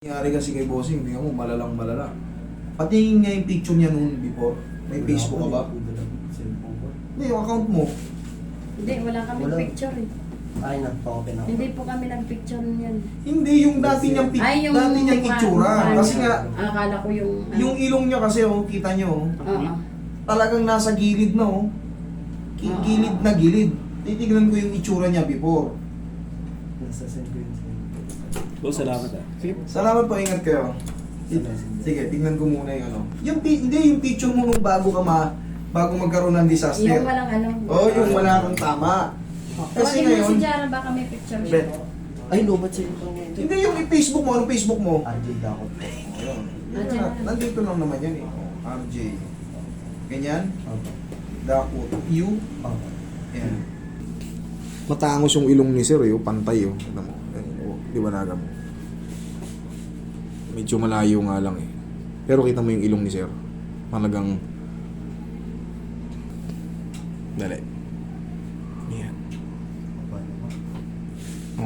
Nangyari kasi kay Bossing, tingnan mo, malalang malala. Patingin niya yung picture niya noon before. May Facebook ka ba? Hindi, yung account mo. Hindi, wala kami Wala. picture eh. Ay, nag-open ako. Hindi po kami nag-picture niyan. Hindi, yung dati niyang, Ay, yung dati niyang itsura. Kasi nga, akala ko yung... yung ilong niya kasi, oh, kita niyo, oh, Oo. talagang nasa gilid na, oh. Gilid na gilid. Titignan ko yung itsura niya before. Nasa send ko yun. Salamat ah. Sige. Salamat po, ingat kayo. Sige, tignan ko muna yung ano. Hindi, yung picture mo nung bago magkaroon ng disaster. Yung walang ano. Oh, yung wala kang tama. Kasi Tawagin mo ngayon, si Jara, baka may picture Bet. siya. Ay, lubat sa ito. hindi yung Facebook mo, anong Facebook mo? RJ Dakot. Ayun. Nandiyan na. Nandito lang naman yan eh. Oh, RJ. Ganyan. Opo. Dakot. U. Opo. Ayan. Matangos yung ilong ni Sir eh. Pantay oh. Tignan mo. Oh, di ba naga mo? Medyo malayo nga lang eh. Pero kita mo yung ilong ni Sir. Malagang... Dali. Yan.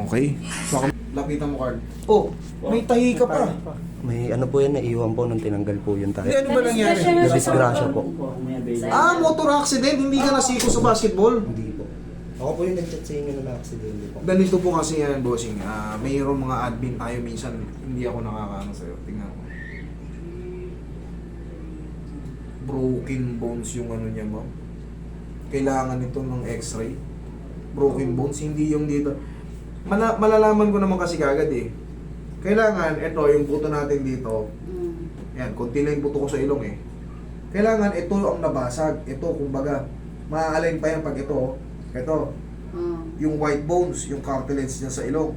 Okay. Baka... Lapitan mo, Carl. Oh, may tahi ka pa. May ano po yan, naiwan po nung tinanggal po yun tayo. Hindi, ano ba nangyari? Nadisgrasya po. Ah, motor accident. Hindi ka nasiko sa basketball. Hindi po. Ako po yung nag-chat sa inyo na na-accidente po. Ganito po kasi yan, bossing. Mayroong mga admin tayo minsan. Hindi ako nakakaano sa'yo. Tingnan ko. Broken bones yung ano niya, ma'am. Kailangan ito ng x-ray. Broken bones, hindi yung dito. Malalaman ko naman kasi kagad eh. Kailangan, ito, yung buto natin dito. Yan, konti lang yung buto ko sa ilong eh. Kailangan, ito ang nabasag. Ito, kumbaga, maaalign pa yan pag ito. Ito, yung white bones, yung cartilage niya sa ilong.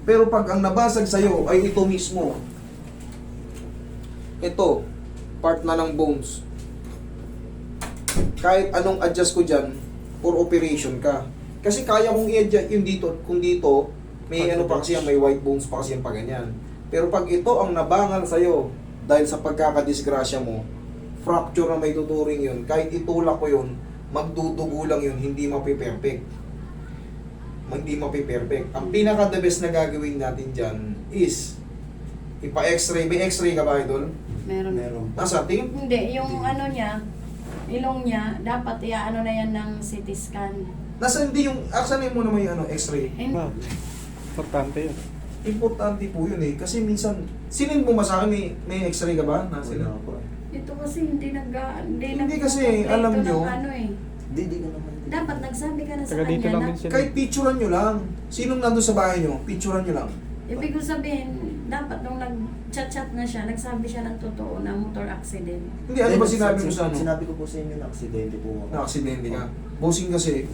Pero pag ang nabasag sa'yo ay ito mismo. Ito, part na ng bones. Kahit anong adjust ko dyan, for operation ka. Kasi kaya kong i-adjust yung dito, kung dito, may ano pa kasi yan, may white bones pa kasi yan pa ganyan. Pero pag ito ang nabangal sa'yo, dahil sa pagkakadisgrasya mo, fracture na may tuturing yun, kahit itulak ko yun, magdudugo lang yun, hindi mapiperfect. Hindi mapiperfect. Ang pinaka-the best na gagawin natin dyan is, ipa-x-ray. May x-ray ka ba, idol? Meron. Meron. Nasa tingin? Hindi, yung ano niya, ilong niya, dapat iaano na yan ng CT scan. Nasa hindi yung, aksan mo naman yung ano, x-ray? Ah, importante yun. Importante po yun eh. Kasi minsan, sinin mo ba sa akin, may x-ray ka ba? Nasa Wala po. Ito kasi hindi Hindi kasi, alam nyo, ano eh. Hindi ko naman. Dapat nagsabi ka na sa Taga dito kanya lang na din sila. kahit picturean nyo lang. Sinong nandun sa bahay nyo? Picturean nyo lang. ibig ko sabihin, dapat nung nag-chat-chat na siya, nagsabi siya ng totoo na motor accident. Hindi, ano ba sinabi mo sa ano? Sinabi ko po sa inyo na aksidente po ako. Na aksidente ka. Bossing kasi,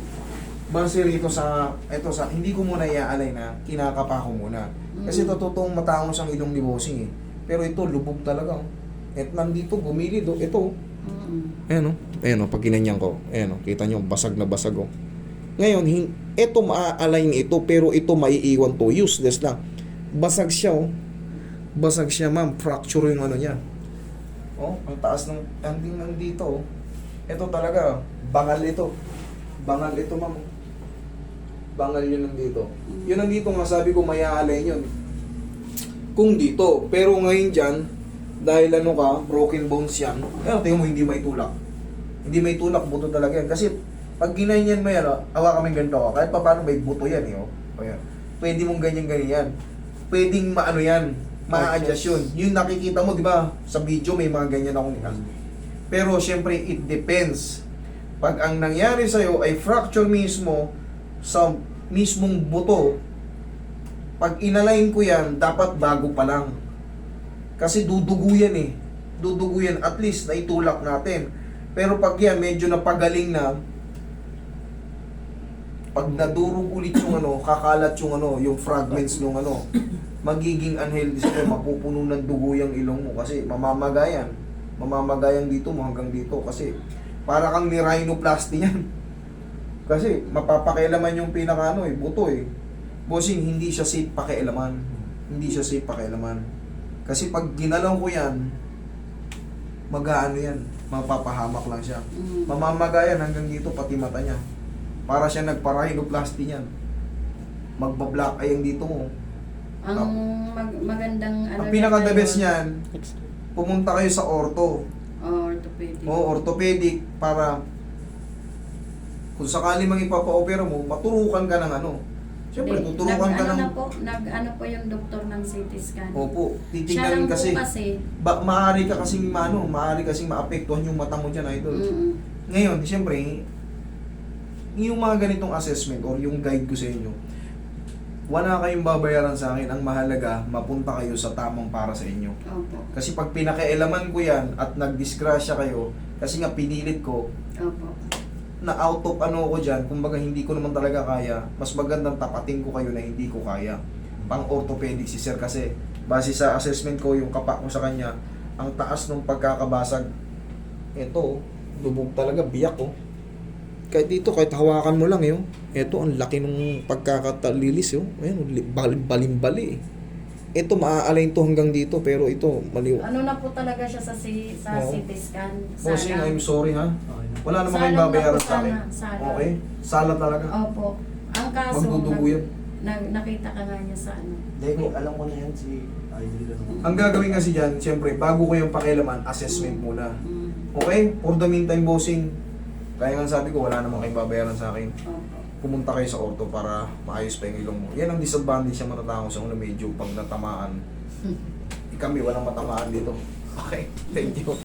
base rito sa, hindi ko muna i-alay na, kinakapa ko muna. Kasi totoong matangos ang ilong ni Bossing eh. Pero ito, lubog talaga. Oh. At nandito, gumilid oh. Ito. Ayan oh. Ayan oh, pag ginanyan ko. Ayan oh, kita nyo, basag na basag oh. Ngayon, ito maa-align ito, pero ito maiiwan to. Useless lang. Basag siya oh. Basag siya ma'am. Fracture yung ano niya. Oh, ang taas ng, anding nandito oh. Ito talaga, bangal ito. Bangal ito ma'am. Bangal yun nandito. Yun nandito nga sabi ko maya-align yun. Kung dito. Pero ngayon dyan, dahil ano ka, broken bones yan, tingnan mo hindi maitulak. Hindi maitulak, buto talaga yan. Kasi pag ginanyan mo yan, awa kaming ganito ka, kahit pa paano may buto yan eh. Oh. Ayan. Pwede mong ganyan-ganyan. Pwedeng maano yan, ma-adjust yun. Yung nakikita mo, di ba, sa video may mga ganyan akong nikas. Pero syempre, it depends. Pag ang nangyari sa'yo ay fracture mismo sa mismong buto, pag inalain ko yan, dapat bago pa lang. Kasi dudugo yan eh. Dudugo yan, at least naitulak natin. Pero pag yan, medyo napagaling na, pag nadurog ulit yung ano, kakalat yung ano, yung fragments ng ano, magiging unhealthy sila, mapupuno ng dugo yung ilong mo kasi mamamagayan. Mamamagayan dito mo hanggang dito kasi para kang ni rhinoplasty yan. Kasi mapapakialaman yung pinaka ano eh, buto eh. Bossing, hindi siya safe pakialaman. Hindi siya safe pakialaman. Kasi pag ginalaw ko yan, mag-aano yan, mapapahamak lang siya. Mamamagayan hanggang dito pati mata niya. Para siya nagpa-rhinoplasty niyan. Magba-black eye ang dito mo. Ang magandang ano Ang pinaka-the best ngayon, niyan, pumunta kayo sa ortho. orthopedic. O orthopedic para kung sakali mang ipapa-opera mo, maturukan ka ng ano. Siyempre, Hindi, tuturukan ka nag-ano ng... na po, nag-ano po yung doktor ng CT scan. Opo, Siya titingnan lang kasi. po kasi. Maaari ka kasing maaari kasing maapektuhan yung mata mo dyan, idol. Mm-mm. Ngayon, siyempre, yung mga ganitong assessment or yung guide ko sa inyo, wala kayong babayaran sa akin. Ang mahalaga, mapunta kayo sa tamang para sa inyo. Opo. Kasi pag pinakialaman ko yan at nagdisgrasya kayo, kasi nga pinilit ko, Opo. na out of ano ko dyan, kumbaga hindi ko naman talaga kaya, mas magandang tapatin ko kayo na hindi ko kaya. Pang orthopedic si sir kasi, base sa assessment ko, yung kapak ko sa kanya, ang taas ng pagkakabasag, ito, lubog talaga, biyak oh. Kahit dito, kahit hawakan mo lang yun, ito, ang laki ng pagkakatalilis yun, ayun, balimbali eh. Ito, maaalay to hanggang dito, pero ito, maliw. Ano na po talaga siya sa Oo. CT scan? Bossing, Salang. I'm sorry ha. Okay na. Wala namang Salang kayong na babayaran po sa akin. sana. Okay? Sala talaga. Opo. Ang kaso, Magdudugo yan. nakita ka nga niya sa ano. Hindi, alam ko na yan si Idol na naman. Ang gagawin kasi dyan, siyempre, bago ko yung pakialaman, assessment muna. Mm. Okay? For the meantime, bossing, kaya nga sabi ko, wala namang kayong babayaran sa akin. Opo. Pumunta kayo sa ortho para maayos pa yung ilong mo. Yan ang disadvantage sa matatao sa una, medyo pag natamaan. Kami, walang matamaan dito. Okay, thank you.